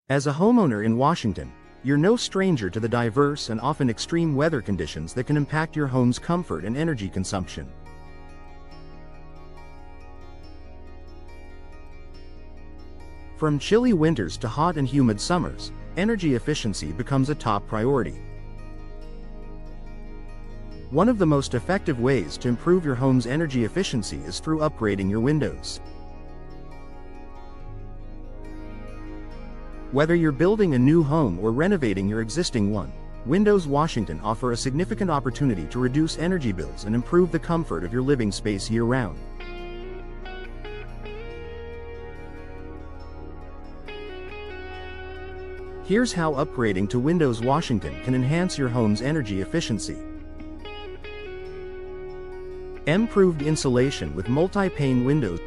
As a homeowner in Washington, you're no stranger to the diverse and often extreme weather conditions that can impact your home's comfort and energy consumption. From chilly winters to hot and humid summers, energy efficiency becomes a top priority. One of the most effective ways to improve your home's energy efficiency is through upgrading your windows. Whether you're building a new home or renovating your existing one, Windows Washington offer a significant opportunity to reduce energy bills and improve the comfort of your living space year-round. Here's how upgrading to Windows Washington can enhance your home's energy efficiency. Improved insulation with multi-pane windows.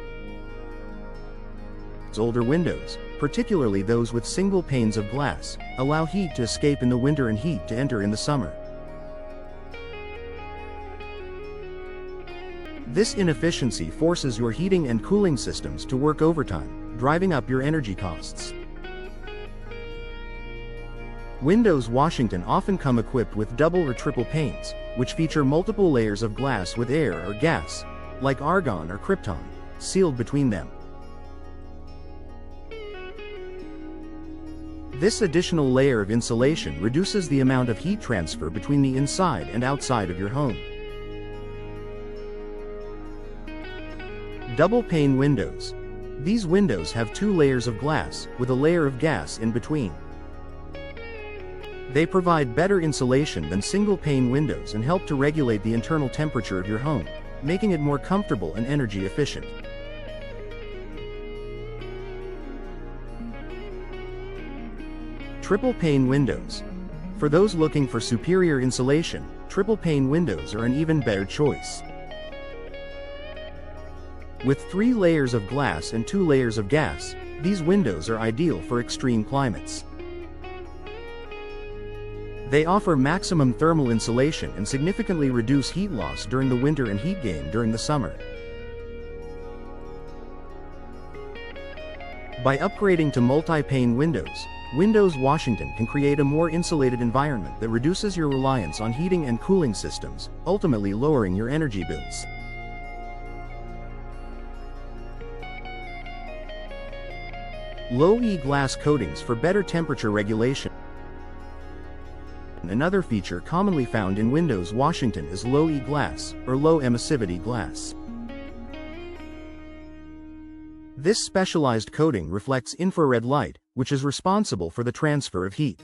Older windows, particularly those with single panes of glass, allow heat to escape in the winter and heat to enter in the summer. This inefficiency forces your heating and cooling systems to work overtime, driving up your energy costs. Windows Washington often come equipped with double or triple panes, which feature multiple layers of glass with air or gas, like argon or krypton, sealed between them. This additional layer of insulation reduces the amount of heat transfer between the inside and outside of your home. Double-pane windows. These windows have two layers of glass, with a layer of gas in between. They provide better insulation than single-pane windows and help to regulate the internal temperature of your home, making it more comfortable and energy efficient. Triple-pane windows. For those looking for superior insulation, triple-pane windows are an even better choice. With 3 layers of glass and 2 layers of gas, these windows are ideal for extreme climates. They offer maximum thermal insulation and significantly reduce heat loss during the winter and heat gain during the summer. By upgrading to multi-pane windows, Windows Washington can create a more insulated environment that reduces your reliance on heating and cooling systems, ultimately lowering your energy bills. Low-E glass coatings for better temperature regulation. Another feature commonly found in Windows Washington is low-E glass, or low emissivity glass. This specialized coating reflects infrared light, which is responsible for the transfer of heat.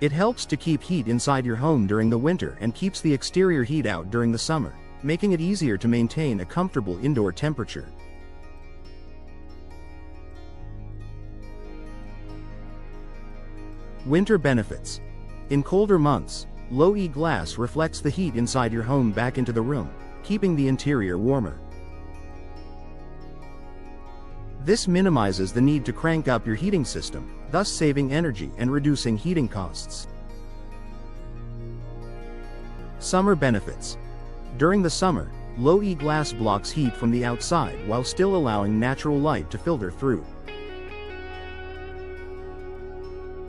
It helps to keep heat inside your home during the winter and keeps the exterior heat out during the summer, making it easier to maintain a comfortable indoor temperature. Winter benefits. In colder months, low-E glass reflects the heat inside your home back into the room, keeping the interior warmer. This minimizes the need to crank up your heating system, thus saving energy and reducing heating costs. Summer benefits. During the summer, low-E glass blocks heat from the outside while still allowing natural light to filter through.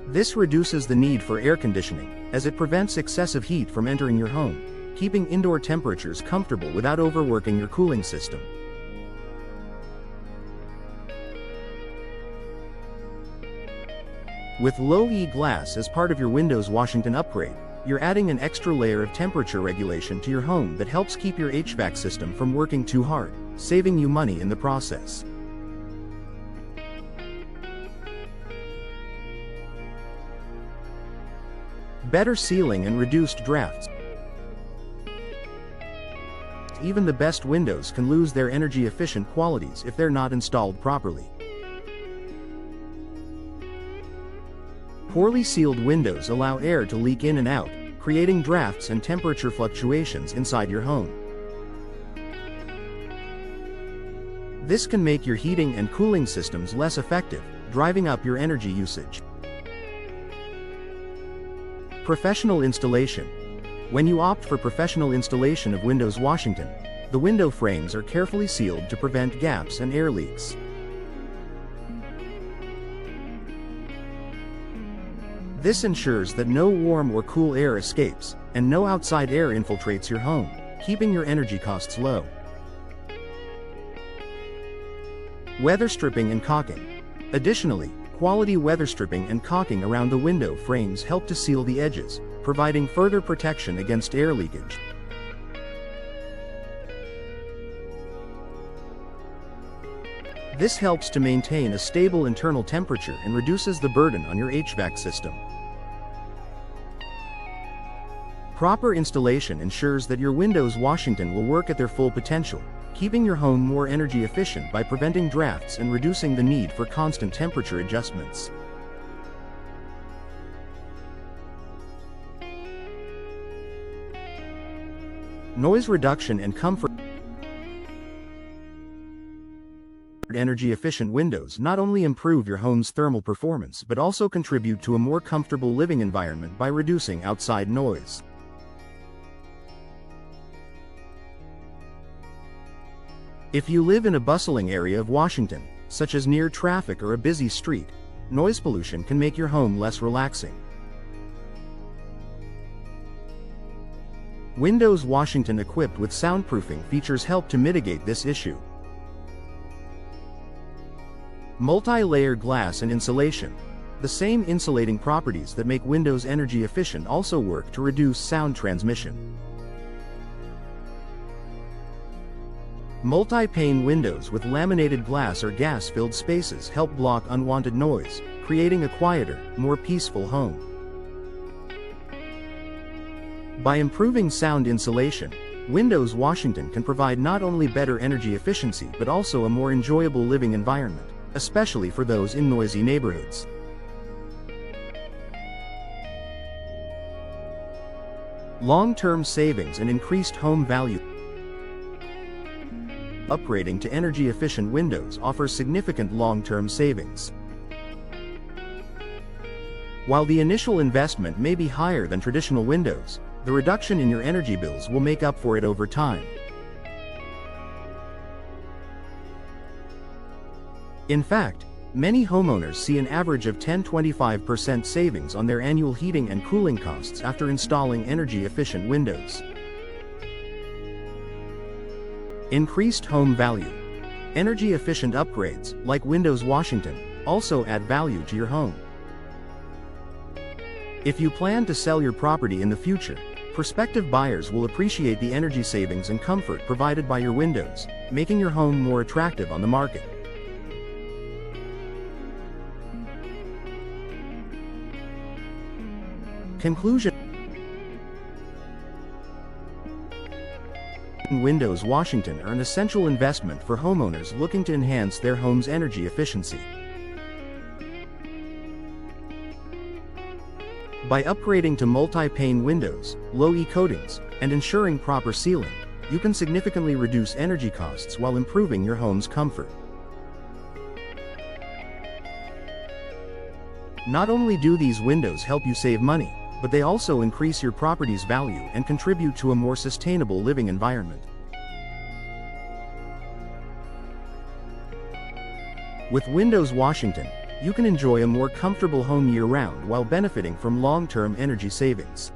This reduces the need for air conditioning, as it prevents excessive heat from entering your home, keeping indoor temperatures comfortable without overworking your cooling system. With low-E glass as part of your Windows Washington upgrade, you're adding an extra layer of temperature regulation to your home that helps keep your HVAC system from working too hard, saving you money in the process. Better sealing and reduced drafts. Even the best windows can lose their energy-efficient qualities if they're not installed properly. Poorly sealed windows allow air to leak in and out, creating drafts and temperature fluctuations inside your home. This can make your heating and cooling systems less effective, driving up your energy usage. Professional installation. When you opt for professional installation of Windows Washington, the window frames are carefully sealed to prevent gaps and air leaks. This ensures that no warm or cool air escapes, and no outside air infiltrates your home, keeping your energy costs low. Weather stripping and caulking. Additionally, quality weather stripping and caulking around the window frames help to seal the edges, providing further protection against air leakage. This helps to maintain a stable internal temperature and reduces the burden on your HVAC system. Proper installation ensures that your Windows Washington will work at their full potential, keeping your home more energy efficient by preventing drafts and reducing the need for constant temperature adjustments. Noise reduction and comfort. Energy-efficient windows not only improve your home's thermal performance but also contribute to a more comfortable living environment by reducing outside noise. If you live in a bustling area of Washington, such as near traffic or a busy street, noise pollution can make your home less relaxing. Windows Washington equipped with soundproofing features help to mitigate this issue. Multi-layer glass and insulation. The same insulating properties that make windows energy efficient also work to reduce sound transmission. Multi-pane windows with laminated glass or gas-filled spaces help block unwanted noise, creating a quieter, more peaceful home. By improving sound insulation, Windows Washington can provide not only better energy efficiency but also a more enjoyable living environment, especially for those in noisy neighborhoods. Long-term savings and increased home value. Upgrading to energy-efficient windows offers significant long-term savings. While the initial investment may be higher than traditional windows, the reduction in your energy bills will make up for it over time. In fact, many homeowners see an average of 10–25% savings on their annual heating and cooling costs after installing energy-efficient windows. Increased home value. Energy-efficient upgrades, like Windows Washington, also add value to your home. If you plan to sell your property in the future, prospective buyers will appreciate the energy savings and comfort provided by your windows, making your home more attractive on the market. Conclusion. Windows Washington are an essential investment for homeowners looking to enhance their home's energy efficiency. By upgrading to multi-pane windows, low-E coatings, and ensuring proper sealing, you can significantly reduce energy costs while improving your home's comfort. Not only do these windows help you save money, but they also increase your property's value and contribute to a more sustainable living environment. With Windows Washington, you can enjoy a more comfortable home year-round while benefiting from long-term energy savings.